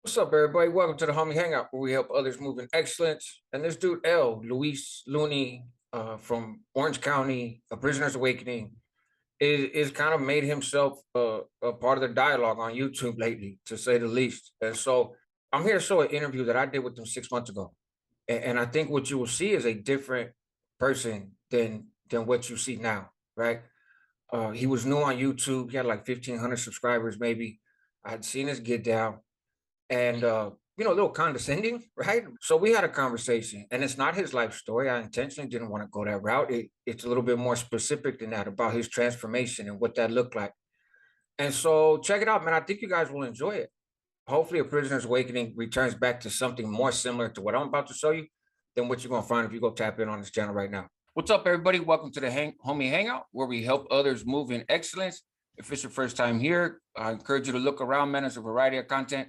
What's up, everybody? Welcome to the Homie Hangout, where we help others move in excellence. And this dude, Looney, from Orange County, A Prisoner's Awakening, is kind of made himself a part of the dialogue on YouTube lately, to say the least. And so I'm here to show an interview that I did with him 6 months ago. And I think what you will see is a different person than what you see now, right? He was new on YouTube. He had like 1,500 subscribers, maybe. I had seen his get down and a little condescending, right? So we had a conversation, and it's not his life story. I intentionally didn't want to go that route. It's a little bit more specific than that, about his transformation and what that looked like. And so check it out, man. I think you guys will enjoy it. Hopefully, A Prisoner's Awakening returns back to something more similar to what I'm about to show you than what you're gonna find if you go tap in on this channel right now. What's up, everybody? Welcome to the Homie Hangout, where we help others move in excellence. If it's your first time here, I encourage you to look around, man. There's a variety of content.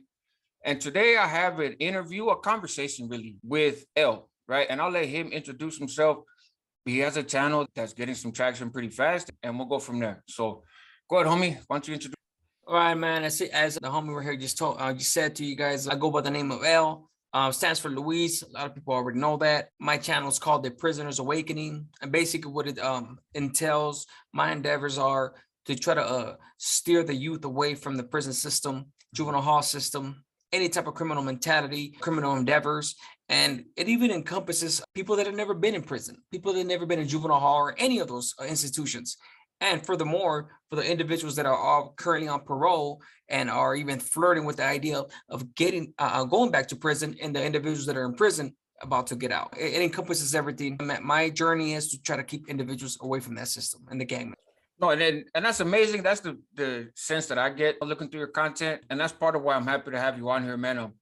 And today I have an interview, a conversation really, with L, right? And I'll let him introduce himself. He has a channel that's getting some traction pretty fast, and we'll go from there. So go ahead, homie. Why don't you introduce? All right, man. As the homie right here just said to you guys, I go by the name of L. Stands for Luis. A lot of people already know that. My channel is called The Prisoner's Awakening. And basically what it entails, my endeavors are to try to steer the youth away from the prison system, juvenile hall system, any type of criminal mentality, criminal endeavors. And it even encompasses people that have never been in prison, people that have never been in juvenile hall or any of those institutions. And furthermore, for the individuals that are all currently on parole and are even flirting with the idea of getting going back to prison, and the individuals that are in prison about to get out. It encompasses everything. My journey is to try to keep individuals away from that system and the gang. No, and that's amazing. That's the sense that I get looking through your content. And that's part of why I'm happy to have you on here, man.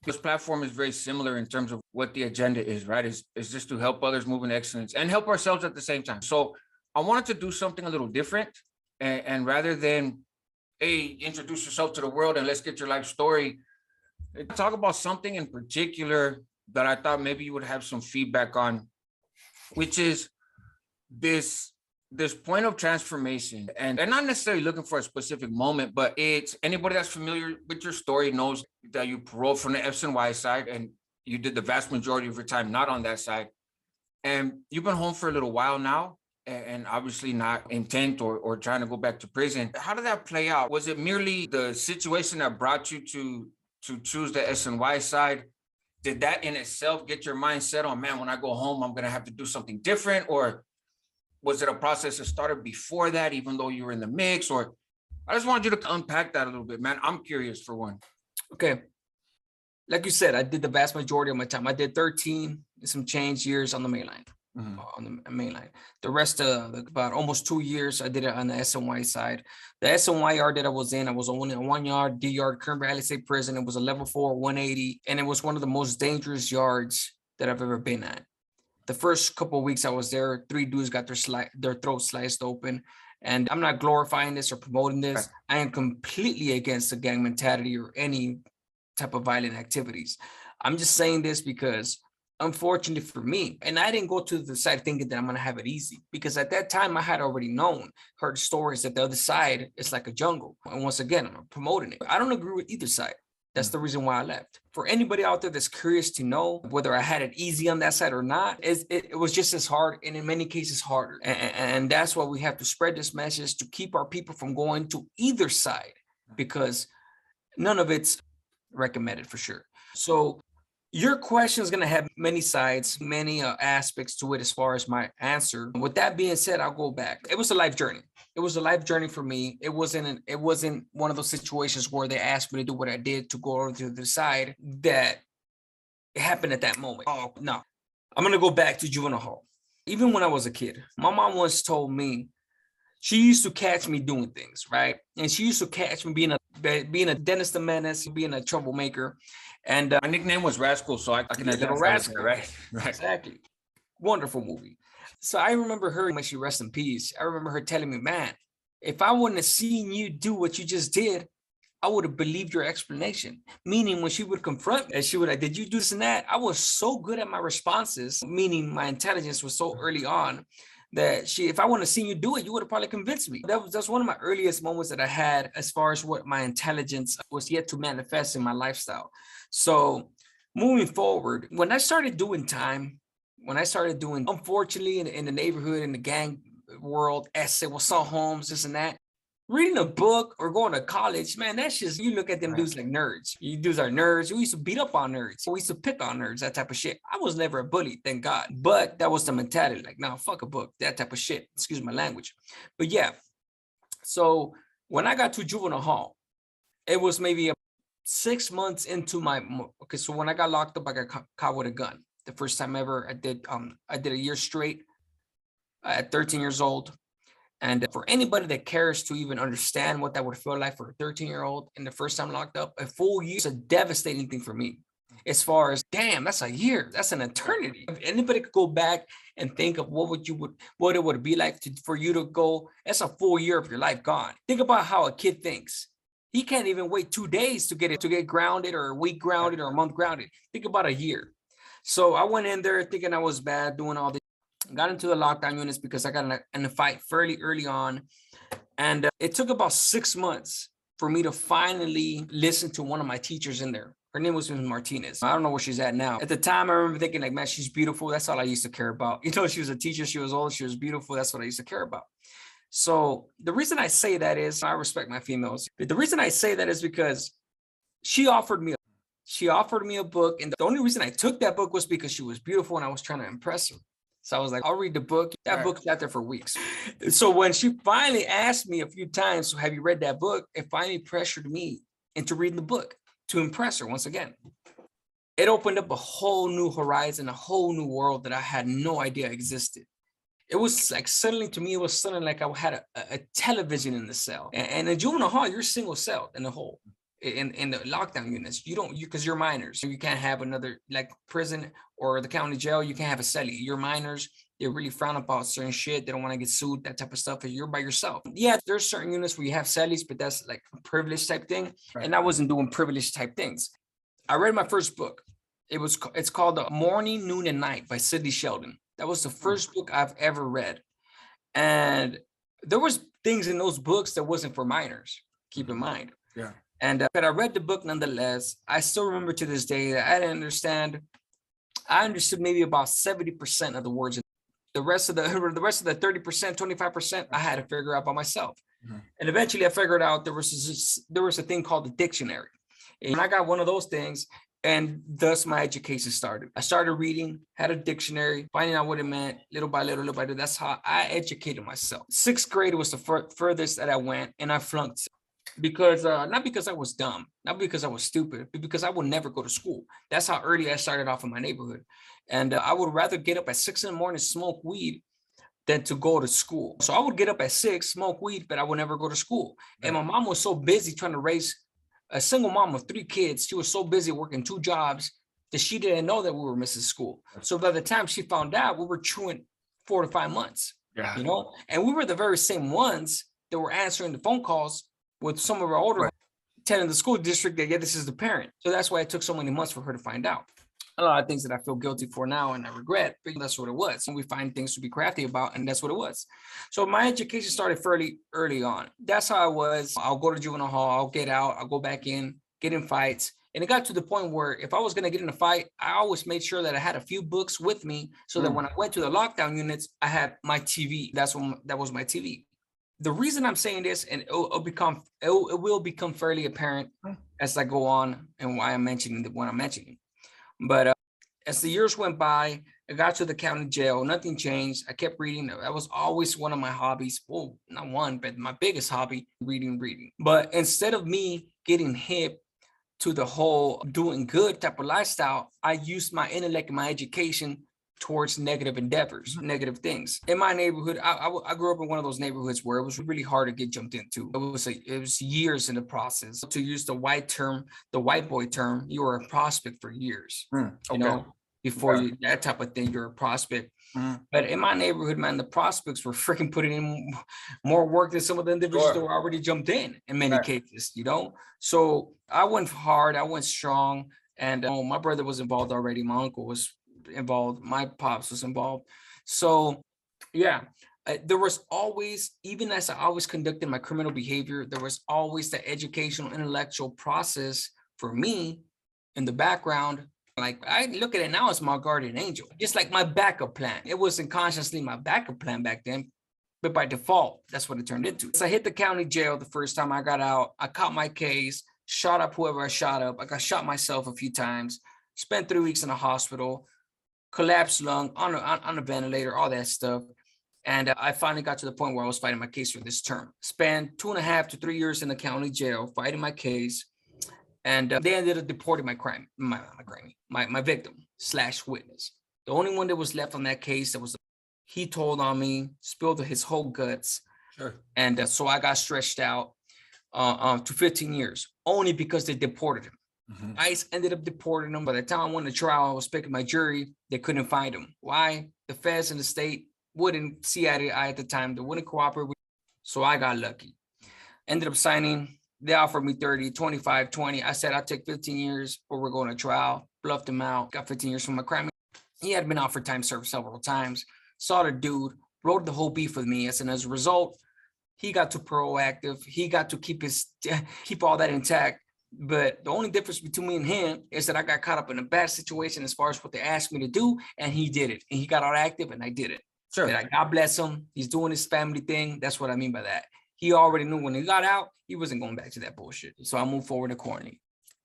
This platform is very similar in terms of what the agenda is, right? It's just to help others move in excellence and help ourselves at the same time. So I wanted to do something a little different. And rather than, hey, introduce yourself to the world and let's get your life story, talk about something in particular that I thought maybe you would have some feedback on, which is this point of transformation, and not necessarily looking for a specific moment, but it's anybody that's familiar with your story knows that you paroled from the FSNY side, and you did the vast majority of your time not on that side. And you've been home for a little while now, and obviously not intent or trying to go back to prison. How did that play out? Was it merely the situation that brought you to choose the SNY side? Did that in itself get your mind set on, man, when I go home, I'm gonna have to do something different? Or was it a process that started before that, even though you were in the mix? Or I just wanted you to unpack that a little bit, man. I'm curious for one. Okay. Like you said, I did the vast majority of my time. I did 13 and some change years on the main line. On the main line. The rest of about almost 2 years, I did it on the SNY side. The SNY yard that I was in, I was only in 1 yard, D yard, Kern Valley State Prison. It was a level 4, 180. And it was one of the most dangerous yards that I've ever been at. The first couple of weeks I was there, 3 dudes got their throats sliced open. And I'm not glorifying this or promoting this. Right. I am completely against the gang mentality or any type of violent activities. I'm just saying this because, unfortunately for me, and I didn't go to the side thinking that I'm going to have it easy, because at that time I had already heard stories that the other side is like a jungle. And once again, I'm promoting it. I don't agree with either side. That's the reason why I left. For anybody out there that's curious to know whether I had it easy on that side or not, it was just as hard, and in many cases harder. And that's why we have to spread this message to keep our people from going to either side, because none of it's recommended for sure. So your question is going to have many sides, many aspects to it as far as my answer. With that being said, I'll go back. It was a life journey. It was a life journey for me. It wasn't one of those situations where they asked me to do what I did to go over to the side that it happened at that moment. Oh, no. I'm going to go back to juvenile hall. Even when I was a kid, my mom once told me she used to catch me doing things, right? And she used to catch me being a Dennis the Menace, being a troublemaker. And my nickname was Rascal, so I can identify Rascal, right? Exactly. Wonderful movie. So I remember her, when she rest in peace, I remember her telling me, man, if I wouldn't have seen you do what you just did, I would have believed your explanation. Meaning when she would confront me, and she would like, did you do this and that? I was so good at my responses, meaning my intelligence was so early on that if I want to see you do it, you would have probably convinced me. That's one of my earliest moments that I had as far as what my intelligence was yet to manifest in my lifestyle. So moving forward, when I started doing time, unfortunately, in the neighborhood, in the gang world, essay, saw homes, this and that, reading a book or going to college, man, that's just, you look at them dudes like nerds. You dudes are nerds. We used to beat up on nerds. We used to pick on nerds, that type of shit. I was never a bully, thank God. But that was the mentality, like, nah, fuck a book, that type of shit. Excuse my language. But yeah, so when I got to juvenile hall, it was maybe 6 months into my, okay, so when I got locked up, I got caught with a gun. The first time ever. I did a year straight at 13 years old. And for anybody that cares to even understand what that would feel like for a 13-year-old in the first time locked up, a full year is a devastating thing for me. As far as, damn, that's a year, that's an eternity. If anybody could go back and think of what it would be like for you to go, that's a full year of your life gone. Think about how a kid thinks. He can't even wait 2 days to get grounded, or a week grounded, or a month grounded. Think about a year. So I went in there thinking I was bad, doing all this. Got into the lockdown units because I got in a fight fairly early on. And it took about 6 months for me to finally listen to one of my teachers in there. Her name was Ms. Martinez. I don't know where she's at now. At the time, I remember thinking like, man, she's beautiful. That's all I used to care about. You know, she was a teacher. She was old. She was beautiful. That's what I used to care about. So the reason I say that is, I respect my females. The reason I say that is because she offered me a book. And the only reason I took that book was because she was beautiful and I was trying to impress her. So I was like, I'll read the book. That book sat there for weeks. So when she finally asked me a few times, have you read that book? It finally pressured me into reading the book to impress her once again. It opened up a whole new horizon, a whole new world that I had no idea existed. It was like suddenly, to me, it was suddenly like I had a television in the cell. And in juvenile hall, you're single celled in the whole. In the lockdown units, because you're minors, you can't have another, like prison or the county jail, you can't have a cellie. You're minors, they really frown about certain shit. They don't want to get sued, that type of stuff. If you're by yourself, yeah, there's certain units where you have cellies, but that's like a privilege type thing. Right. And I wasn't doing privilege type things. I read my first book. It's called The Morning, Noon, and Night by Sidney Sheldon. That was the first book I've ever read, and there was things in those books that wasn't for minors. Keep in mind. Yeah. And but I read the book nonetheless. I still remember to this day that I didn't understand. I understood maybe about 70% of the words. The rest of the 30%, 25%, I had to figure out by myself. Mm-hmm. And eventually I figured out there was a thing called the dictionary. And I got one of those things, and thus my education started. I started reading, had a dictionary, finding out what it meant, little by little. That's how I educated myself. 6th grade was the furthest that I went, and I flunked. Because not because I was dumb, not because I was stupid, but because I would never go to school. That's how early I started off in my neighborhood. And I would rather get up at 6 in the morning, smoke weed, than to go to school. So I would get up at 6, smoke weed, but I would never go to school. Right. And my mom was so busy trying to raise a single mom with 3 kids. She was so busy working 2 jobs that she didn't know that we were missing school. So by the time she found out, we were chewing 4 to 5 months, you know, and we were the very same ones that were answering the phone calls with some of our older telling the school district that, yeah, this is the parent. So that's why it took so many months for her to find out. A lot of things that I feel guilty for now and I regret, but that's what it was. And we find things to be crafty about, and that's what it was. So my education started fairly early on. That's how I was. I'll go to juvenile hall, I'll get out, I'll go back in, get in fights. And it got to the point where if I was going to get in a fight, I always made sure that I had a few books with me so that when I went to the lockdown units, I had my TV. That was my TV. The reason I'm saying this, and it will become fairly apparent as I go on and why I'm mentioning what I'm mentioning. But as the years went by, I got to the county jail. Nothing changed. I kept reading. That was always one of my hobbies. Well, not one, but my biggest hobby, reading. But instead of me getting hip to the whole doing good type of lifestyle, I used my intellect and my education towards negative endeavors, negative things. In my neighborhood, I grew up in one of those neighborhoods where it was really hard to get jumped into. It was years in the process. To use the white boy term, you were a prospect for years. You know, before you, that type of thing, you're a prospect. But in my neighborhood, man, the prospects were freaking putting in more work than some of the individuals that were already jumped in many cases, you know? So I went hard, I went strong, and my brother was involved already. My uncle was involved, my pops was involved. So Yeah. There was always, even as I always conducted my criminal behavior, there was always the educational, intellectual process for me in the background. Like I look at it now as my guardian angel, just like my backup plan. It wasn't consciously my backup plan back then, but by default, that's what it turned into. So I hit the county jail the first time I got out. I caught my case, shot up whoever I shot up. I got shot myself a few times, spent 3 weeks in the hospital, collapsed lung on a ventilator, all that stuff. And I finally got to the point where I was fighting my case for this term. Spent 2.5 to 3 years in the county jail fighting my case. And they ended up deporting my victim / witness. The only one that was left on that case that was, he told on me, spilled his whole guts. Sure. And so I got stretched out to 15 years, only because they deported him. Mm-hmm. ICE ended up deporting him. By the time I went to trial, I was picking my jury. They couldn't find him. Why? The feds and the state wouldn't see eye to eye at the time. They wouldn't cooperate with. So I got lucky. Ended up signing. They offered me 30, 25, 20. I said, I'll take 15 years or we're going to trial. Bluffed him out. Got 15 years for my crime. He had been offered time served several times. Saw the dude, wrote the whole beef with me. And as a result, he got too proactive. He got to keep all that intact. But the only difference between me and him is that I got caught up in a bad situation as far as what they asked me to do. And he did it. And he got all active and I did it. Sure. Like, God bless him. He's doing his family thing. That's what I mean by that. He already knew when he got out, he wasn't going back to that bullshit. So I moved forward to quarantine.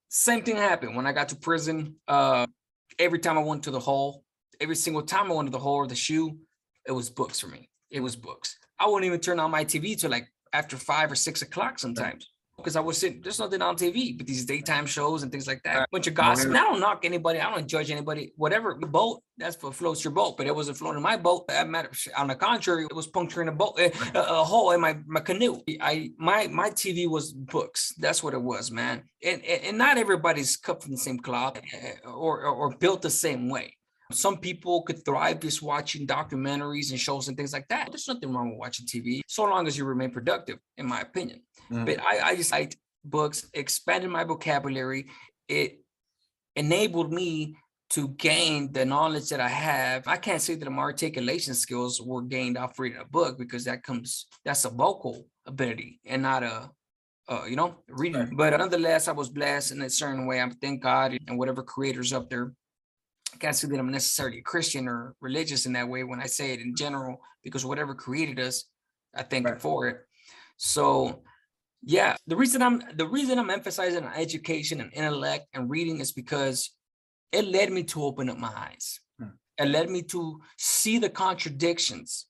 Same thing happened when I got to prison. Every time I went to the hole, every single time I went to the hole or the shoe, it was books for me. It was books. I wouldn't even turn on my TV till like after 5 or 6 o'clock sometimes. Because I was sitting, there's nothing on TV, but these daytime shows and things like that. A bunch of gossip. And I don't knock anybody. I don't judge anybody. Whatever boat, that's what floats your boat. But it wasn't floating my boat. That matter. On the contrary, it was puncturing a boat, a hole in my canoe. My TV was books. That's what it was, man. And not everybody's cut from the same cloth or built the same way. Some people could thrive just watching documentaries and shows and things like that. There's nothing wrong with watching TV, so long as you remain productive, in my opinion. But I just liked books, expanded my vocabulary. It enabled me to gain the knowledge that I have. I can't say that my articulation skills were gained off reading a book, because that's a vocal ability and not a reading. Right. But nonetheless, I was blessed in a certain way. I thank God and whatever creators up there. I can't say that I'm necessarily a Christian or religious in that way when I say it in general, because whatever created us, I thank Him for it. So yeah, the reason I'm emphasizing on education and intellect and reading is because it led me to open up my eyes. It led me to see the contradictions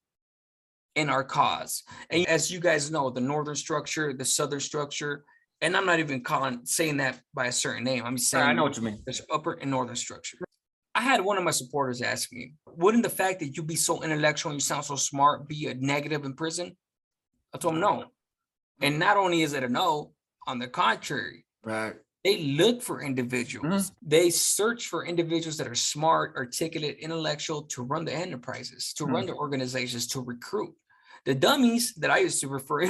in our cause. And as you guys know, the northern structure, the southern structure, and I'm not even saying that by a certain name. I'm saying I know what you mean. There's upper and northern structure. I had one of my supporters ask me, wouldn't the fact that you be so intellectual and you sound so smart be a negative in prison? I told him no. And not only is it a no, on the contrary, right? They look for individuals. They search for individuals that are smart, articulate, intellectual to run the enterprises, to run the organizations, to recruit. The dummies that I used to refer,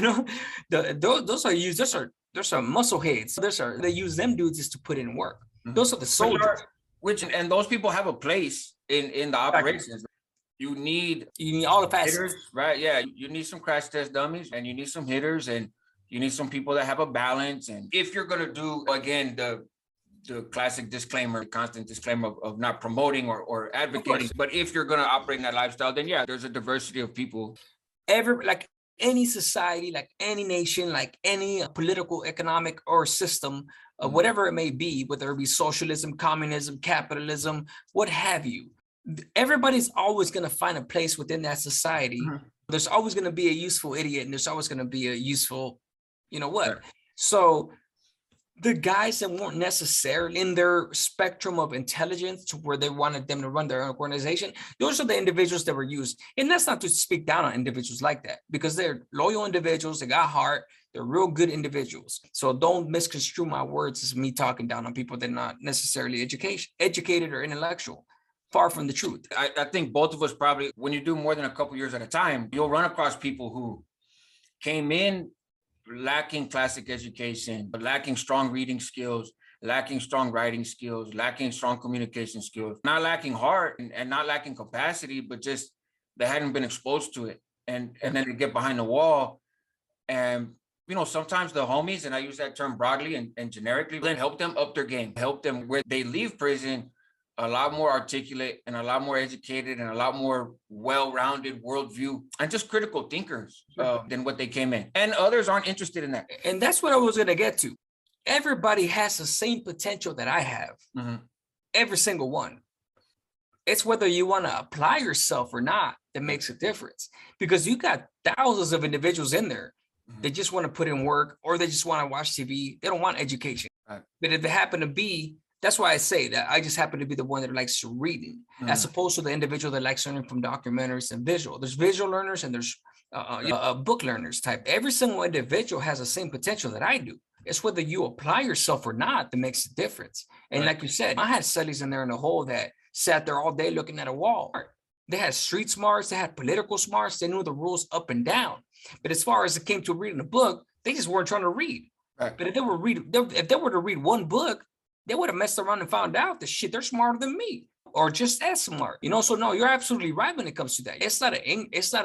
those are muscle heads. They use them dudes just to put in work. Those are the soldiers. And those people have a place in the operations. You need all the facets, hitters, right? Yeah, you need some crash test dummies, and you need some hitters, and you need some people that have a balance. And if you're gonna do, again, the classic disclaimer, constant disclaimer of not promoting or advocating, but if you're gonna operate in that lifestyle, then yeah, there's a diversity of people. Like any society, like any nation, like any political, economic, or system, whatever it may be, whether it be socialism, communism, capitalism, what have you. Everybody's always going to find a place within that society. There's always going to be a useful idiot, and there's always going to be a useful, what. So the guys that weren't necessarily in their spectrum of intelligence to where they wanted them to run their own organization, those are the individuals that were used. And that's not to speak down on individuals like that, because they're loyal individuals, they got heart, they're real good individuals. So don't misconstrue my words as me talking down on people that are not necessarily educated or intellectual. Far from the truth. I think both of us probably, when you do more than a couple years at a time, you'll run across people who came in lacking classic education, but lacking strong reading skills, lacking strong writing skills, lacking strong communication skills, not lacking heart and not lacking capacity, but just they hadn't been exposed to it. And then they get behind the wall. And, sometimes the homies, and I use that term broadly and generically, then help them up their game, help them where they leave prison a lot more articulate and a lot more educated and a lot more well-rounded worldview and just critical thinkers than what they came in. And others aren't interested in that. And that's what I was going to get to. Everybody has the same potential that I have. Mm-hmm. Every single one. It's whether you want to apply yourself or not that makes a difference, because you got thousands of individuals in there. Mm-hmm. They just want to put in work, or they just want to watch TV. They don't want education. Right. But if they happen to be, that's why I say that I just happen to be the one that likes reading, as opposed to the individual that likes learning from documentaries and visual. There's visual learners and there's book learners type. Every single individual has the same potential that I do. It's whether you apply yourself or not that makes a difference. And right. Like you said, I had studies in there in the hole that sat there all day looking at a wall. They had street smarts, they had political smarts, they knew the rules up and down. But as far as it came to reading a book, they just weren't trying to read. Right. But if they were to read one book, they would have messed around and found out that shit, they're smarter than me, or just as smart. So no, you're absolutely right when it comes to that. It's not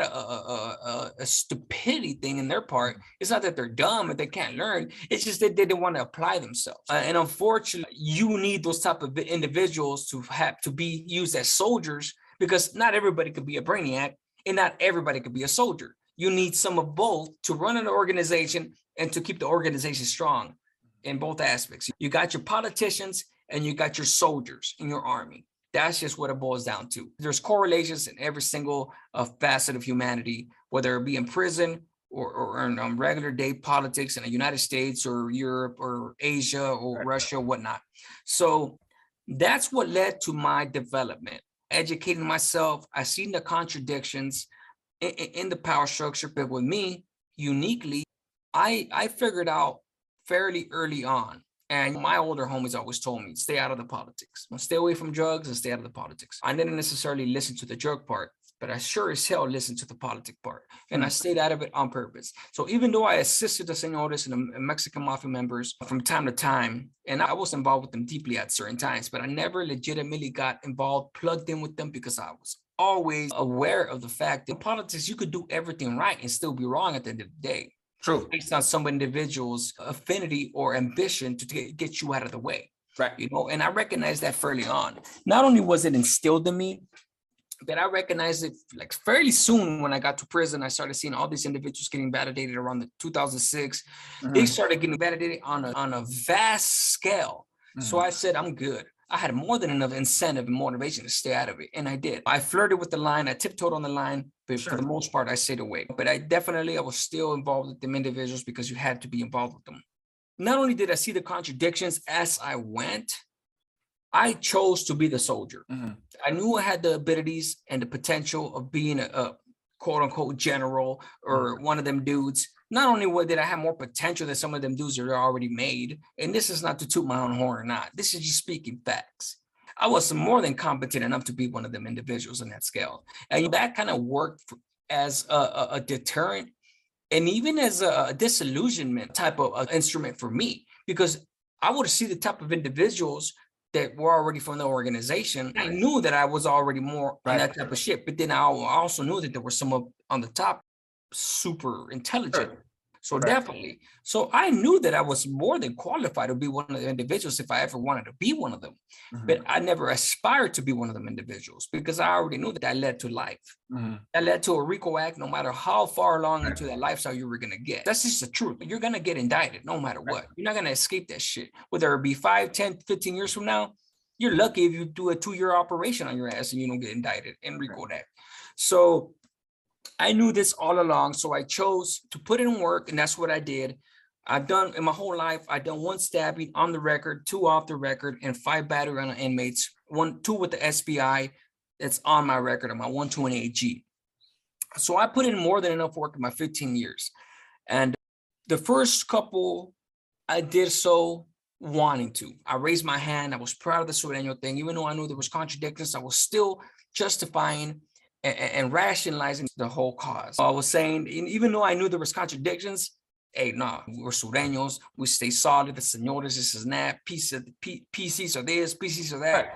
a stupidity thing in their part. It's not that they're dumb and they can't learn. It's just that they didn't want to apply themselves. And unfortunately, you need those type of individuals to have to be used as soldiers, because not everybody could be a brainiac and not everybody could be a soldier. You need some of both to run an organization and to keep the organization strong in both aspects. You got your politicians and you got your soldiers in your army. That's just what it boils down to. There's correlations in every single facet of humanity, whether it be in prison or in regular day politics in the United States or Europe or Asia or right. Russia, or whatnot. So that's what led to my development. Educating myself, I seen the contradictions in the power structure, but with me, uniquely, I figured out fairly early on. And my older homies always told me, stay out of the politics. Stay away from drugs and stay out of the politics. I didn't necessarily listen to the drug part, but I sure as hell listened to the politic part. And I stayed out of it on purpose. So even though I assisted the senores and the Mexican mafia members from time to time, and I was involved with them deeply at certain times, but I never legitimately got involved, plugged in with them, because I was always aware of the fact that in politics, you could do everything right and still be wrong at the end of the day. True. Based on some individuals' affinity or ambition to get you out of the way. Right. And I recognized that fairly on. Not only was it instilled in me, but I recognized it like fairly soon when I got to prison. I started seeing all these individuals getting validated around the 2006. Mm-hmm. They started getting validated on a vast scale. Mm-hmm. So I said, I'm good. I had more than enough incentive and motivation to stay out of it. And I did. I flirted with the line. I tiptoed on the line. But for the most part, I stayed away. But I was still involved with them individuals because you had to be involved with them. Not only did I see the contradictions as I went, I chose to be the soldier. Mm-hmm. I knew I had the abilities and the potential of being a quote unquote general or one of them dudes. Not only did I have more potential than some of them dudes that are already made, and this is not to toot my own horn or not, this is just speaking facts. I was more than competent enough to be one of them individuals on that scale. And that kind of worked as a deterrent and even as a disillusionment type of instrument for me, because I would see the type of individuals that were already from the organization. I knew that I was already more on that type of shit, but then I also knew that there were some on the top super intelligent. So definitely. So I knew that I was more than qualified to be one of the individuals if I ever wanted to be one of them. Mm-hmm. But I never aspired to be one of them individuals because I already knew that led to life. Mm-hmm. That led to a RICO act, no matter how far along into that lifestyle you were going to get. That's just the truth. You're going to get indicted no matter what. You're not going to escape that shit. Whether it be 5, 10, 15 years from now, you're lucky if you do a 2-year operation on your ass and you don't get indicted in RICO act. So I knew this all along, so I chose to put in work, and that's what I did. I've done in my whole life, I've done 1 stabbing on the record, 2 off the record, and 5 battery on inmates, 2 with the SBI that's on my record on my 128G. So I put in more than enough work in my 15 years. And the first couple, I did so wanting to. I raised my hand. I was proud of the Sureño thing. Even though I knew there was contradictions, I was still justifying and rationalizing the whole cause. I was saying, even though I knew there was contradictions, hey, nah, we're Sureños, we stay solid, the senores, this is that, PCs are this, PCs are that. Right.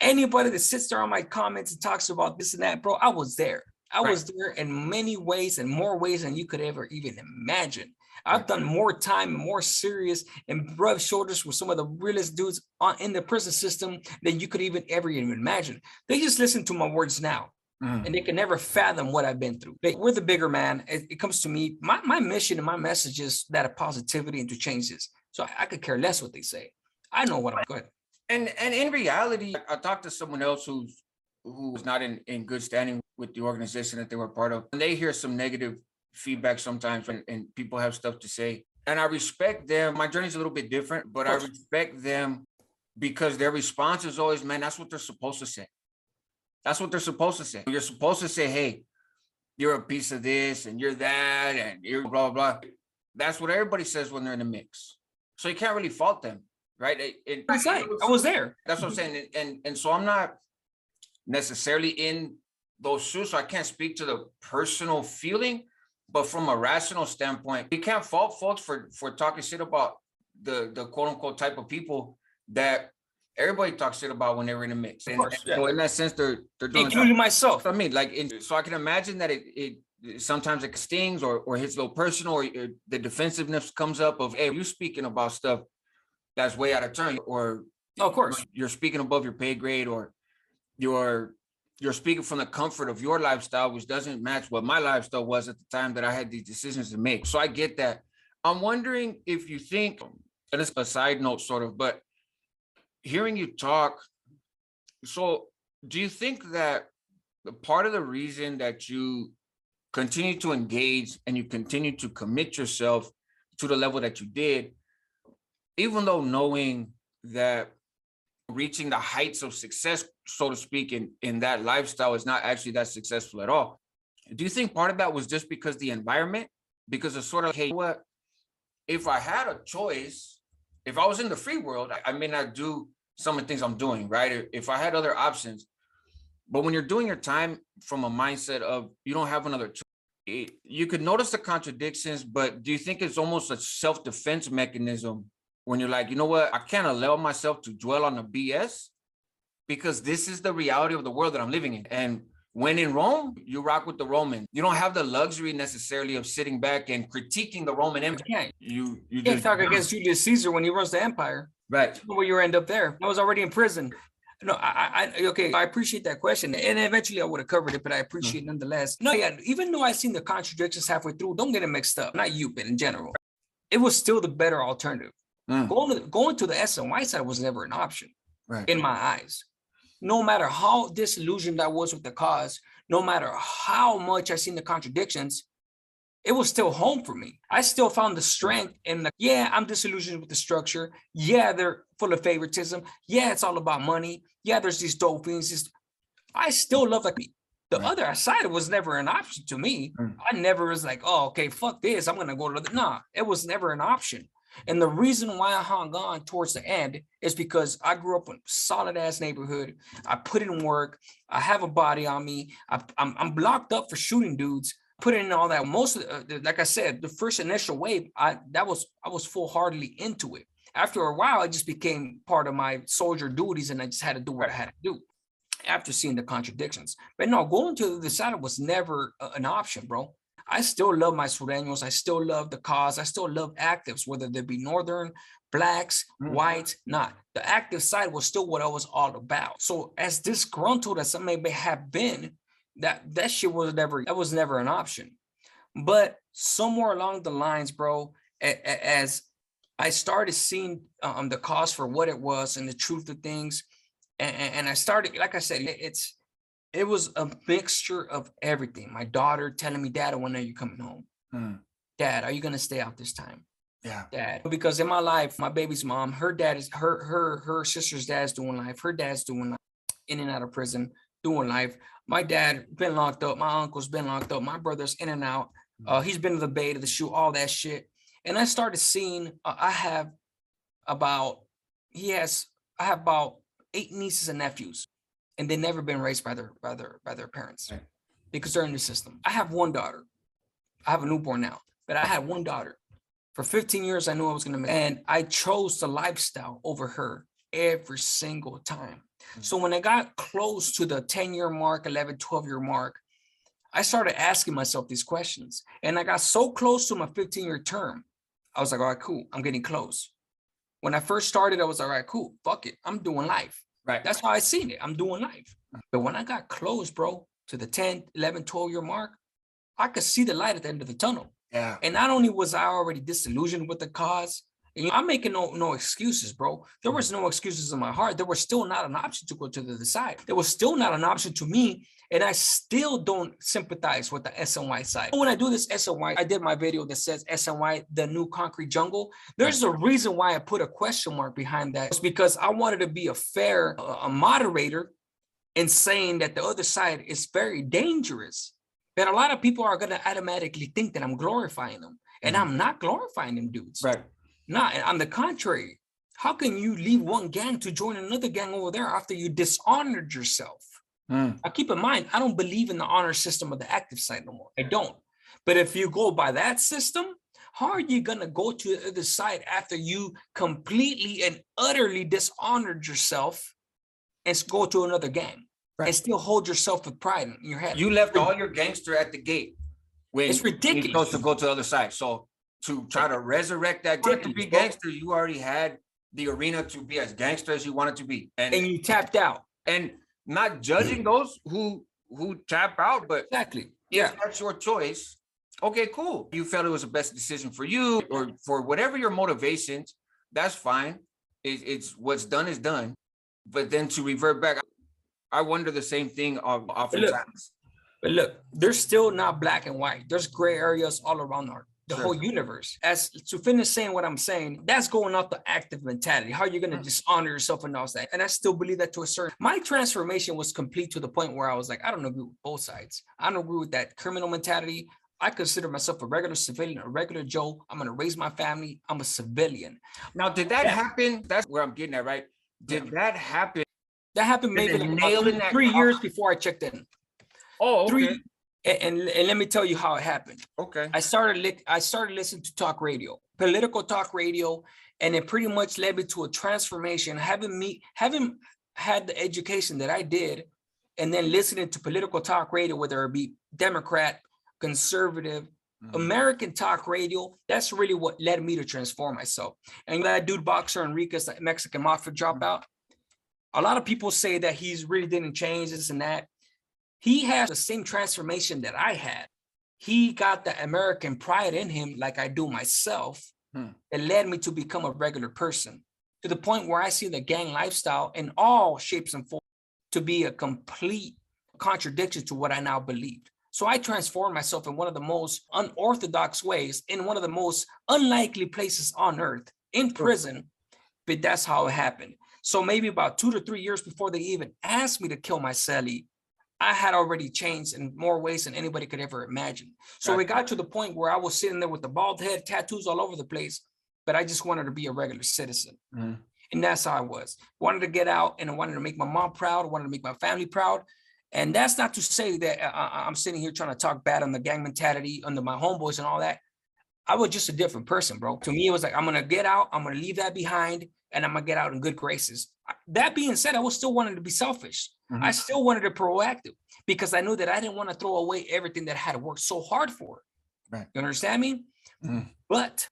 Anybody that sits there on my comments and talks about this and that, bro, I was there. I was there in many ways and more ways than you could ever even imagine. I've done more time, more serious, and rubbed shoulders with some of the realest dudes in the prison system than you could ever imagine. They just listen to my words now. And they can never fathom what I've been through. We're the bigger man. It comes to me. My mission and my message is that of positivity and to change this. So I could care less what they say. I know what I'm good. And in reality, I talked to someone else who's not in good standing with the organization that they were part of. And they hear some negative feedback sometimes and people have stuff to say. And I respect them. My journey's a little bit different, but I respect them because their response is always, man, that's what they're supposed to say. That's what they're supposed to say. You're supposed to say, hey, you're a piece of this and you're that and you're blah, blah. That's what everybody says when they're in the mix. So you can't really fault them, right? I was there. That's what I'm saying. And so I'm not necessarily in those shoes, so I can't speak to the personal feeling, but from a rational standpoint, you can't fault folks for talking shit about the quote unquote type of people that everybody talks shit about when they were in a mix. So in that sense, they're doing including myself. I mean, so I can imagine that it sometimes it stings or hits a little personal, or the defensiveness comes up of, hey, you speaking about stuff that's way out of turn, or of course you're speaking above your pay grade, or you're speaking from the comfort of your lifestyle, which doesn't match what my lifestyle was at the time that I had these decisions to make. So I get that. I'm wondering if you think, and it's a side note sort of, but hearing you talk, so do you think that the part of the reason that you continue to engage and you continue to commit yourself to the level that you did, even though knowing that reaching the heights of success, so to speak, in that lifestyle is not actually that successful at all, do you think part of that was just because the environment? Because it's sort of, hey, what if I had a choice, if I was in the free world, I may not do some of the things I'm doing, right? If I had other options. But when you're doing your time from a mindset of you don't have another choice, you could notice the contradictions, but do you think it's almost a self-defense mechanism when you're like, you know what, I can't allow myself to dwell on the BS because this is the reality of the world that I'm living in. And when in Rome, you rock with the Romans. You don't have the luxury necessarily of sitting back and critiquing the Roman Empire. You can't talk against Julius Caesar when he runs the empire. Right. Where you end up there. I was already in prison. No, okay, I appreciate that question. And eventually I would have covered it, but I appreciate it nonetheless. No, yeah, even though I seen the contradictions halfway through, don't get it mixed up. Not you, but in general. It was still the better alternative. Going to the SNY side was never an option in my eyes. No matter how disillusioned I was with the cause, no matter how much I seen the contradictions, it was still home for me. I still found the strength in I'm disillusioned with the structure. Yeah, they're full of favoritism. Yeah, it's all about money. Yeah, there's these dope things. I still love the other side was never an option to me. I never was like, oh, okay, fuck this. I'm gonna go to nah, it was never an option. And the reason why I hung on towards the end is because I grew up in a solid ass neighborhood. I put in work. I have a body on me. I'm blocked up for shooting dudes. Put in all that. Most of like I said, the first initial wave, I was full-heartedly into it. After a while, it just became part of my soldier duties, and I just had to do what I had to do after seeing the contradictions. But no, going to the side was never an option, bro. I still love my Sureños. I still love the cause. I still love actives, whether they be Northern, blacks, whites, not. The active side was still what I was all about. So as disgruntled as I may have been, that shit was never an option. But somewhere along the lines, bro, as I started seeing the cause for what it was and the truth of things, and I started, like I said, it was a mixture of everything. My daughter telling me, Dad, when are you coming home? Dad, are you gonna stay out this time? Yeah. Dad. Because in my life, my baby's mom, her dad is her sister's dad's doing life. Her dad's doing life, in and out of prison, doing life. My dad been locked up. My uncle's been locked up. My brother's in and out. He's been to the Bay, to the shoot, all that shit. And I started seeing, I have about 8 nieces and nephews, and they've never been raised by their parents because they're in the system. I have one daughter. I have a newborn now, but I had one daughter. For 15 years, I knew I was going to make it. And I chose the lifestyle over her every single time. So when I got close to the 10-year mark, 11, 12-year mark, I started asking myself these questions, and I got so close to my 15-year term. I was like, all right, cool. I'm getting close. When I first started, I was all right, cool. Fuck it. I'm doing life. Right. That's how I seen it. I'm doing life. But when I got close, bro, to the 10, 11, 12-year mark, I could see the light at the end of the tunnel. Yeah. And not only was I already disillusioned with the cause, and I'm making no excuses, bro. There was no excuses in my heart. There was still not an option to go to the other side. There was still not an option to me. And I still don't sympathize with the SNY side. When I do this SNY, I did my video that says SNY, the new concrete jungle. There's a reason why I put a question mark behind that. It's because I wanted to be a fair a moderator in saying that the other side is very dangerous. But a lot of people are going to automatically think that I'm glorifying them. And I'm not glorifying them dudes. Right. Not, on the contrary. How can you leave one gang to join another gang over there after you dishonored yourself? Now, keep in mind, I don't believe in the honor system of the active side no more. I don't. But if you go by that system, how are you going to go to the other side after you completely and utterly dishonored yourself and go to another gang? Right. And still hold yourself with pride in your head? You left all your gangster at the gate when it's ridiculous. You're supposed to go to the other side. So to try to resurrect that to be gangster, you already had the arena to be as gangster as you wanted to be. And you tapped out. And not judging those who tap out, but exactly. Yeah, that's your choice. Okay, cool. You felt it was the best decision for you or for whatever your motivations, that's fine. It's what's done is done. But then to revert back, I wonder the same thing oftentimes. But look, there's still not black and white. There's gray areas all around the whole universe. As to finish saying what I'm saying, that's going off the active mentality. How you're going to dishonor yourself and all that. And I still believe that to a certain. My transformation was complete to the point where I was like, I don't agree with both sides. I don't agree with that criminal mentality. I consider myself a regular civilian, a regular Joe. I'm going to raise my family. I'm a civilian. Now, did that happen? That's where I'm getting at, right? Did that happen? That happened maybe like 3 years before I checked in. Oh, okay. And let me tell you how it happened. Okay. I started listening to talk radio, political talk radio, and it pretty much led me to a transformation. Having had the education that I did, and then listening to political talk radio, whether it be Democrat, conservative, American talk radio, that's really what led me to transform myself. And that dude boxer Enriquez, that Mexican mafia dropout, a lot of people say that he's really didn't change this and that. He has the same transformation that I had. He got the American pride in him like I do myself. It led me to become a regular person to the point where I see the gang lifestyle in all shapes and forms to be a complete contradiction to what I now believed. So I transformed myself in one of the most unorthodox ways, in one of the most unlikely places on earth, in prison, but that's how it happened. So maybe about 2 to 3 years before they even asked me to kill my cellie, I had already changed in more ways than anybody could ever imagine. So it got to the point where I was sitting there with the bald head, tattoos all over the place, but I just wanted to be a regular citizen. And that's how I was. Wanted to get out, and I wanted to make my mom proud. I wanted to make my family proud. And that's not to say that I'm sitting here trying to talk bad on the gang mentality, under my homeboys and all that. I was just a different person, bro. To me, it was like, I'm going to get out, I'm going to leave that behind, and I'm going to get out in good graces. That being said, I was still wanting to be selfish. I still wanted to be proactive because I knew that I didn't want to throw away everything that I had worked so hard for. Right. You understand me? But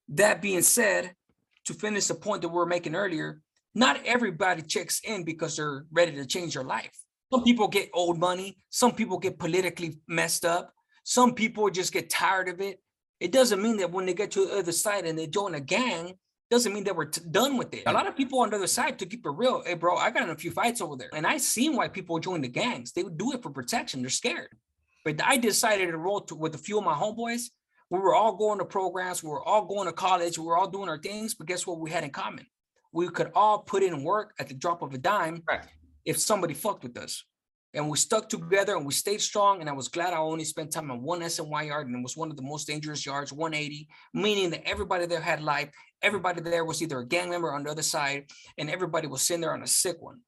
that being said, to finish the point that we were making earlier, not everybody checks in because they're ready to change their life. Some people get old money. Some people get politically messed up. Some people just get tired of it. It doesn't mean that when they get to the other side and they join a gang, doesn't mean that we're done with it. A lot of people on the other side, to keep it real, hey, bro, I got in a few fights over there. And I seen why people join the gangs. They would do it for protection. They're scared. But I decided to roll with a few of my homeboys. We were all going to programs. We were all going to college. We were all doing our things. But guess what we had in common? We could all put in work at the drop of a dime if somebody fucked with us. And we stuck together and we stayed strong. And I was glad I only spent time on one SNY yard. And it was one of the most dangerous yards, 180, meaning that everybody there had life. Everybody there was either a gang member on the other side, and everybody was sitting there on a sick one.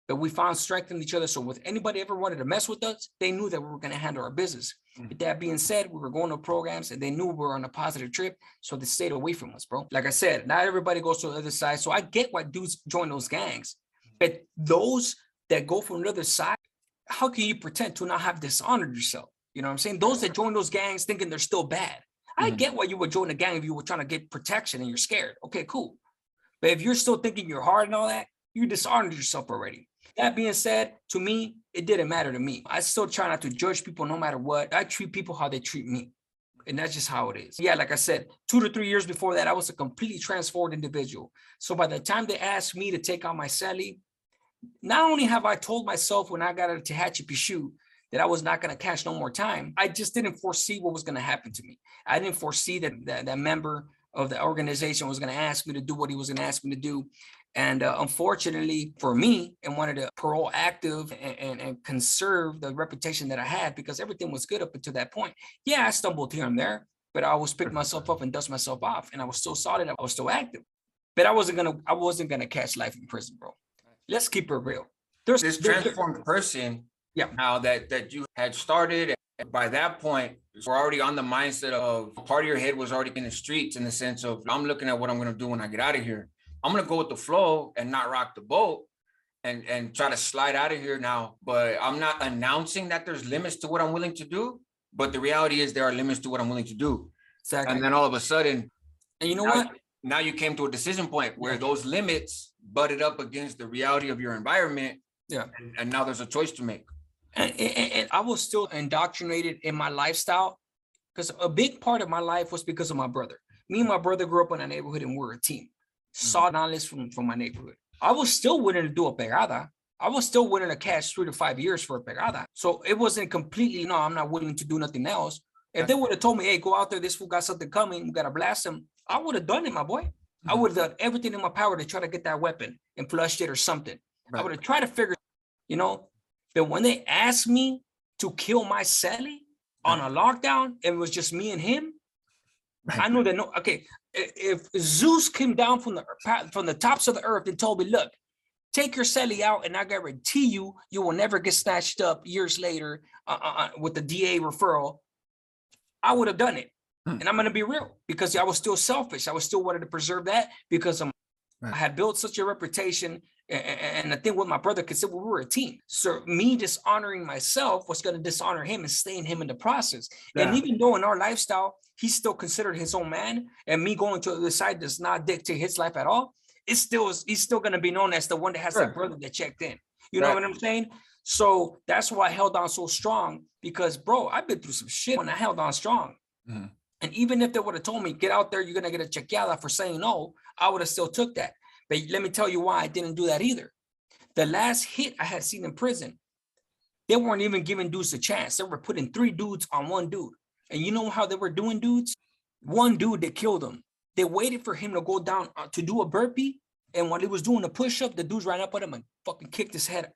But we found strength in each other. So if anybody ever wanted to mess with us, they knew that we were going to handle our business. With that being said, we were going to programs and they knew we were on a positive trip. So they stayed away from us, bro. Like I said, not everybody goes to the other side. So I get why dudes join those gangs. But those that go from the other side, how can you pretend to not have dishonored yourself? You know what I'm saying? Those that join those gangs thinking they're still bad. I get why you would join a gang if you were trying to get protection and you're scared. Okay, cool. But if you're still thinking you're hard and all that, you dishonored yourself already. That being said, to me, it didn't matter to me. I still try not to judge people no matter what. I treat people how they treat me. And that's just how it is. Yeah, like I said, 2 to 3 years before that, I was a completely transformed individual. So by the time they asked me to take on my celly, not only have I told myself when I got a Tehachapi that I was not going to catch no more time, I just didn't foresee what was going to happen to me. I didn't foresee that member of the organization was going to ask me to do what he was going to ask me to do. And unfortunately for me, and wanted to parole active and conserve the reputation that I had, because everything was good up until that point. Yeah, I stumbled here and there, but I always picked myself up and dust myself off, and I was still solid. I was still active, but I wasn't gonna catch life in prison, bro. Let's keep it real. There's this transformed person. Yeah. Now that you had started, and by that point, we're already on the mindset of part of your head was already in the streets, in the sense of, I'm looking at what I'm gonna do when I get out of here. I'm going to go with the flow and not rock the boat and try to slide out of here now. But I'm not announcing that there's limits to what I'm willing to do. But the reality is there are limits to what I'm willing to do. Exactly. And then all of a sudden, and you know what? Now you came to a decision point where those limits butted up against the reality of your environment. Yeah. And now there's a choice to make. And I was still indoctrinated in my lifestyle, because a big part of my life was because of my brother. Me and my brother grew up in a neighborhood and we're a team. Saw knowledge from my neighborhood. I was still willing to do a pegada. I was still willing to catch 3 to 5 years for a pegada. So it wasn't completely, no, I'm not willing to do nothing else. If they would have told me, hey, go out there, this fool got something coming, you got to blast him, I would have done it, my boy. I would have done everything in my power to try to get that weapon and flushed it or something. I would have tried to figure, but when they asked me to kill my celly on a lockdown, it was just me and him. I knew that, if Zeus came down from the tops of the earth and told me, look, take your celly out, and I guarantee you will never get snatched up years later with the DA referral, I would have done it. And I'm going to be real, because I was still selfish. I was still wanted to preserve that, because I had built such a reputation. And the thing with my brother, because we were a team. So me dishonoring myself was going to dishonor him and stain him in the process. Yeah. And even though in our lifestyle, he's still considered his own man, and me going to the other side does not dictate his life at all, he's still going to be known as the one that has that brother that checked in. You know what I'm saying? So that's why I held on so strong, because, bro, I've been through some shit when I held on strong. And even if they would have told me, get out there, you're going to get a chequeada for saying no, I would have still took that. But let me tell you why I didn't do that either. The last hit I had seen in prison, they weren't even giving dudes a chance. They were putting 3 dudes on 1 dude. And you know how they were doing dudes? 1 dude that killed him. They waited for him to go down to do a burpee. And while he was doing the push-up, the dudes ran up at him and fucking kicked his head.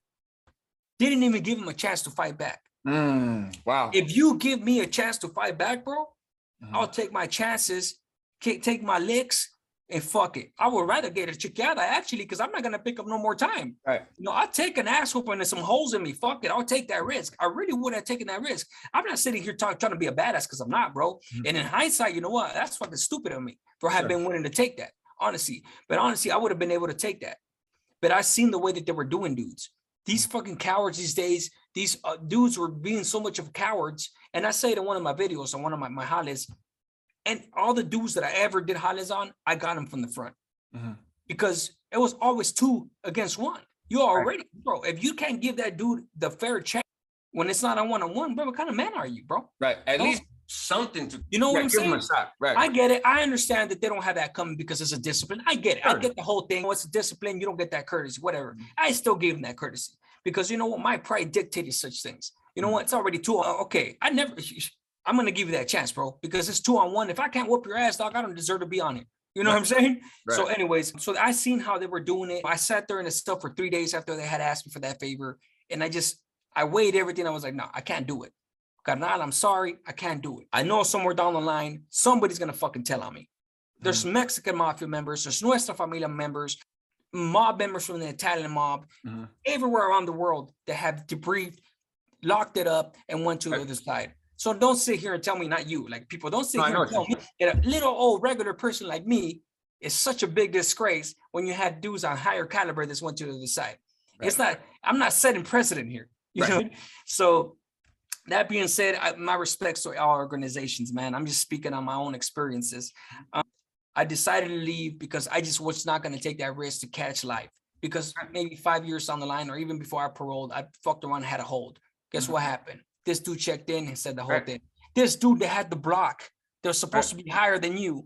Didn't even give him a chance to fight back. Wow. If you give me a chance to fight back, bro, I'll take my chances, take my licks, and fuck it. I would rather get a chequeada, actually, because I'm not going to pick up no more time. Right. I'll take an ass whooping and some holes in me. Fuck it. I'll take that risk. I really would have taken that risk. I'm not sitting here trying to be a badass, because I'm not, bro. And in hindsight, you know what? That's fucking stupid of me for having been willing to take that, honestly. But honestly, I would have been able to take that. But I seen the way that they were doing dudes. These fucking cowards these days, these dudes were being so much of cowards. And I say it in one of my videos, on one of my jales, and all the dudes that I ever did jales on, I got them from the front. Because it was always 2 against 1. You already, bro, if you can't give that dude the fair check when it's not a 1-on-1, bro, what kind of man are you, bro? Right. At least something to, you know what I'm saying? Right. I get it. I understand that they don't have that coming because it's a discipline. I get it. I get the whole thing. What's a discipline? You don't get that courtesy, whatever. I still gave him that courtesy, because you know what? My pride dictated such things. You know what? It's already 2. Okay. I'm going to give you that chance, bro, because it's 2-on-1. If I can't whoop your ass, dog, I don't deserve to be on it. You know what I'm saying? Right. So anyways, so I seen how they were doing it. I sat there in the stuff for 3 days after they had asked me for that favor. And I weighed everything. I was like, no, I can't do it. Carnal, I'm sorry. I can't do it. I know somewhere down the line, somebody's going to fucking tell on me. There's Mexican mafia members. There's Nuestra Familia members, mob members from the Italian mob, everywhere around the world that have debriefed, locked it up, and went to the other side. So don't sit here and tell me, not you, like people, don't sit here and tell me that a little old regular person like me is such a big disgrace when you had dudes on higher caliber that went to the other side. Right. It's not, I'm not setting precedent here. You know? So That being said, my respects to all organizations, man. I'm just speaking on my own experiences. I decided to leave because I just was not going to take that risk to catch life. Because maybe 5 years down the line, or even before I paroled, I fucked around and had a hold. Guess what happened? This dude checked in and said the whole thing. This dude that had the block, they're supposed to be higher than you,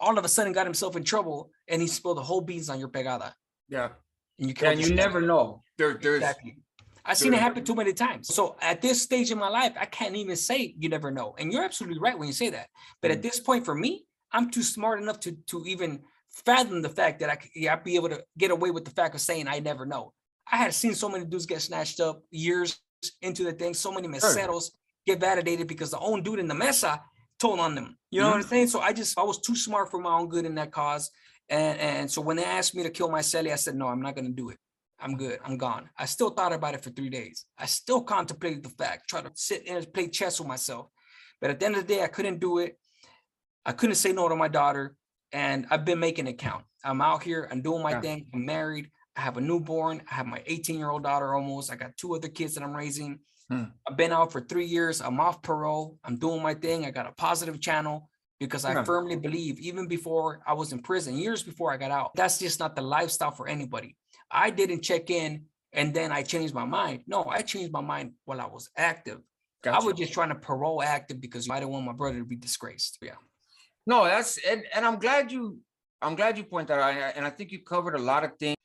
all of a sudden got himself in trouble, and he spilled the whole beans on your pegada. Yeah. And you never know. There's exactly. I've seen it happen too many times. So at this stage in my life, I can't even say you never know. And you're absolutely right when you say that. But at this point, for me, I'm too smart enough to even fathom the fact that I'd be able to get away with the fact of saying I never know. I had seen so many dudes get snatched up years into the thing, so many meseros get validated because the own dude in the mesa told on them. You know what I'm saying? So I was too smart for my own good in that cause. And so when they asked me to kill my celly, I said, no, I'm not going to do it. I'm good. I'm gone. I still thought about it for 3 days. I still contemplated the fact, try to sit and play chess with myself. But at the end of the day, I couldn't do it. I couldn't say no to my daughter. And I've been making it count. I'm out here. I'm doing my thing. I'm married. I have a newborn. I have my 18-year-old daughter almost. I got 2 other kids that I'm raising. I've been out for 3 years. I'm off parole. I'm doing my thing. I got a positive channel because I firmly believe, even before I was in prison, years before I got out, that's just not the lifestyle for anybody. I didn't check in and then I changed my mind. No, I changed my mind while I was active. Gotcha. I was just trying to parole active because I didn't want my brother to be disgraced. Yeah. No, that's and I'm glad you point that out. And I think you covered a lot of things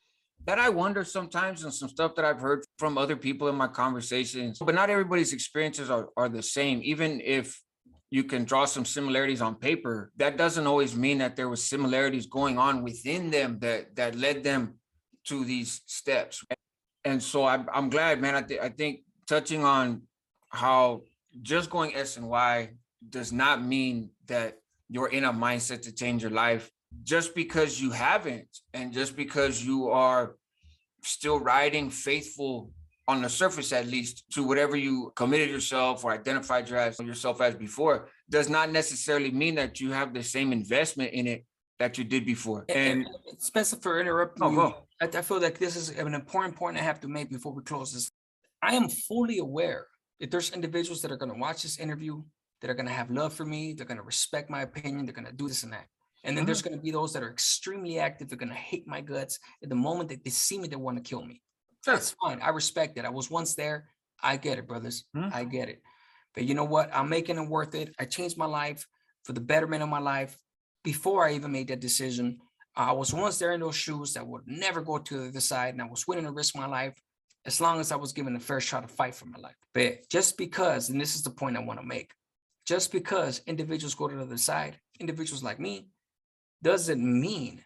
that I wonder sometimes, and some stuff that I've heard from other people in my conversations. But not everybody's experiences are the same. Even if you can draw some similarities on paper, that doesn't always mean that there was similarities going on within them that led them to these steps. And so I'm glad, man. I think touching on how just going SNY does not mean that you're in a mindset to change your life. Just because you haven't, and just because you are still riding faithful on the surface, at least, to whatever you committed yourself or identified yourself as before, does not necessarily mean that you have the same investment in it that you did before. And Spencer, for interrupting you, I feel like this is an important point I have to make before we close this. I am fully aware that there's individuals that are going to watch this interview, that are going to have love for me, they're going to respect my opinion, they're going to do this and that. And then there's going to be those that are extremely active, they're going to hate my guts. At the moment that they see me, they want to kill me. That's fine. I respect it. I was once there. I get it, brothers. I get it. But you know what? I'm making it worth it. I changed my life for the betterment of my life before I even made that decision. I was once there in those shoes that would never go to the other side, and I was willing to risk my life as long as I was given a fair shot to fight for my life. But just because, and this is the point I want to make, just because individuals go to the other side, individuals like me, doesn't mean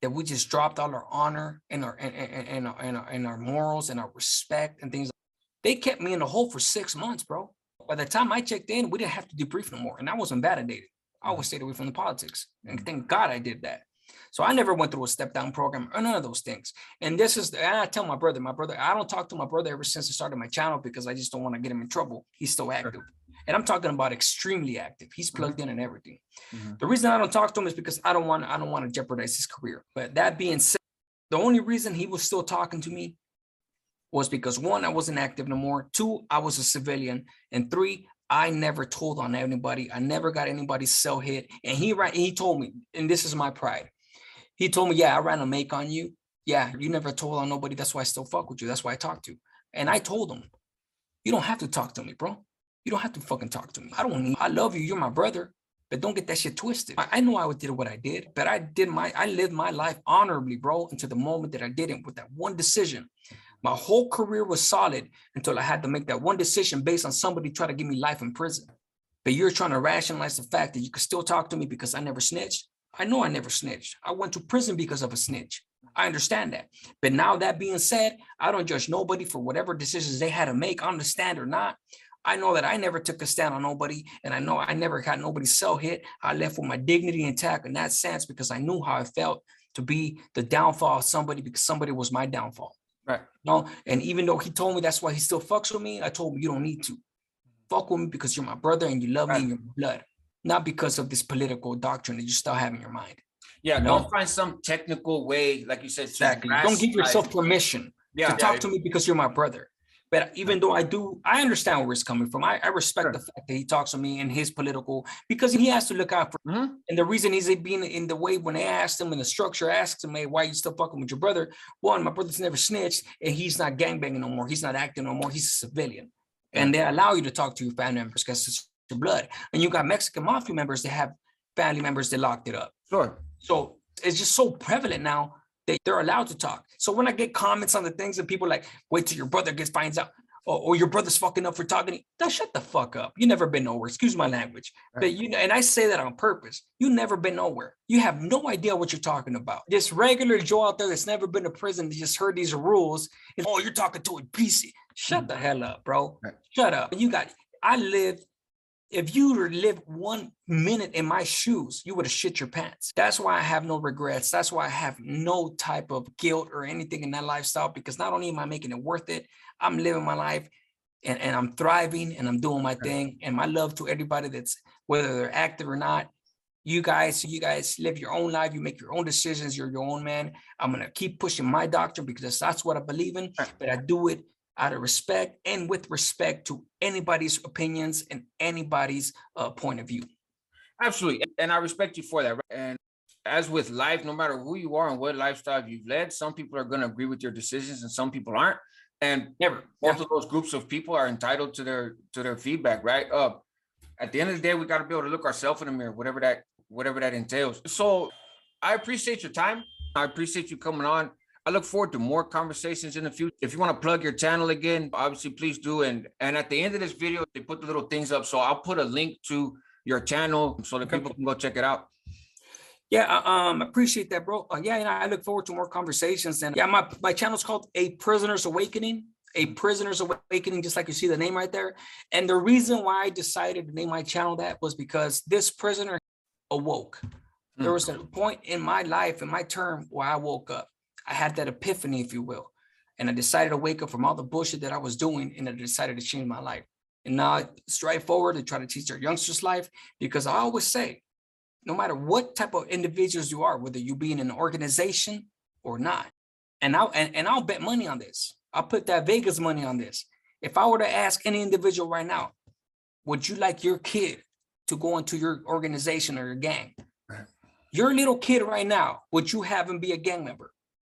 that we just dropped all our honor and our morals and our respect and things. They kept me in the hole for 6 months, bro. By the time I checked in, we didn't have to debrief no more, and I wasn't validated. I always stayed away from the politics, and thank God I did that. So I never went through a step down program or none of those things. And this is, and I tell my brother, I don't talk to my brother ever since I started my channel because I just don't want to get him in trouble. He's still active. And I'm talking about extremely active. He's plugged in and everything. The reason I don't talk to him is because I don't want to jeopardize his career. But that being said, the only reason he was still talking to me was because 1, I wasn't active no more. 2, I was a civilian. And 3, I never told on anybody. I never got anybody's cell hit. And he told me, and this is my pride. He told me, yeah, I ran a make on you. Yeah, you never told on nobody. That's why I still fuck with you. That's why I talk to you. And I told him, you don't have to talk to me, bro. You don't have to fucking talk to me. I love you. You're my brother. But don't get that shit twisted. I know I did what I did, but I lived my life honorably, bro, until the moment that I didn't with that one decision. My whole career was solid until I had to make that one decision based on somebody trying to give me life in prison. But you're trying to rationalize the fact that you could still talk to me because I never snitched. I know I never snitched. I went to prison because of a snitch. I understand that. But now that being said, I don't judge nobody for whatever decisions they had to make on the stand or not. I know that I never took a stand on nobody, and I know I never got nobody's cell hit. I left with my dignity intact in that sense because I knew how I felt to be the downfall of somebody because somebody was my downfall. Right. No, and even though he told me that's why he still fucks with me, I told him you don't need to. Fuck with me because you're my brother and you love me in your blood, not because of this political doctrine that you still have in your mind. Yeah, don't find some technical way, like you said. Exactly. Don't give yourself permission to talk to me because you're my brother. But even though I understand where it's coming from. I respect the fact that he talks to me and his political, because he has to look out for, and the reason he's being in the way when they asked him and the structure asks him, hey, why are you still fucking with your brother? One, my brother's never snitched and he's not gangbanging no more. He's not acting no more. He's a civilian. And they allow you to talk to your family members because it's your blood. And you got Mexican mafia members that have family members that locked it up. Sure. So it's just so prevalent now that they're allowed to talk. So when I get comments on the things that people like, wait till your brother finds out, or your brother's fucking up for talking, shut the fuck up. You never been nowhere. Excuse my language. But and I say that on purpose. You never been nowhere. You have no idea what you're talking about. This regular Joe out there that's never been to prison, just heard these rules. And, oh, you're talking to a PC. Shut the hell up, bro. Shut up. If you were to live 1 minute in my shoes, you would have shit your pants. That's why I have no regrets. That's why I have no type of guilt or anything in that lifestyle, because not only am I making it worth it, I'm living my life and I'm thriving and I'm doing my thing. And my love to everybody that's, whether they're active or not, you guys live your own life. You make your own decisions. You're your own man. I'm going to keep pushing my doctrine because that's what I believe in, but I do it out of respect and with respect to anybody's opinions and anybody's point of view. Absolutely. And I respect you for that. And as with life, no matter who you are and what lifestyle you've led, some people are going to agree with your decisions and some people aren't. And both of those groups of people are entitled to their feedback, right? At the end of the day, we got to be able to look ourselves in the mirror, whatever that entails. So I appreciate your time. I appreciate you coming on. I look forward to more conversations in the future. If you want to plug your channel again, obviously, please do. And at the end of this video, they put the little things up. So I'll put a link to your channel so that people can go check it out. Yeah, I appreciate that, bro. I look forward to more conversations. And my channel's called A Prisoner's Awakening. A Prisoner's Awakening, just like you see the name right there. And the reason why I decided to name my channel that was because this prisoner awoke. There was a point in my life, in my term, where I woke up. I had that epiphany, if you will. And I decided to wake up from all the bullshit that I was doing, and I decided to change my life. And now I strive forward and try to teach our youngsters life, because I always say, no matter what type of individuals you are, whether you be in an organization or not, and I'll bet money on this. I'll put that Vegas money on this. If I were to ask any individual right now, would you like your kid to go into your organization or your gang? Your little kid right now, would you have him be a gang member?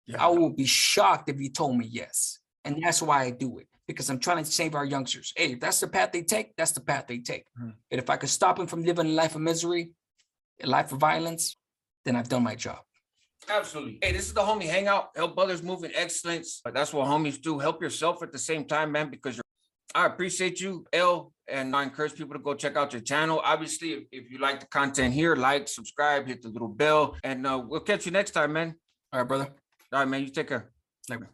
Yeah. I will be shocked if you told me yes. And that's why I do it, because I'm trying to save our youngsters. Hey, if that's the path they take, that's the path they take. But if I could stop them from living a life of misery, a life of violence, then I've done my job. Absolutely. Hey, this is the Homie Hangout. Help others move in excellence. That's what homies do. Help yourself at the same time, man, because I appreciate you, L, and I encourage people to go check out your channel. Obviously, if you like the content here, like, subscribe, hit the little bell, and we'll catch you next time, man. All right, brother. All right, man. You take care. Later.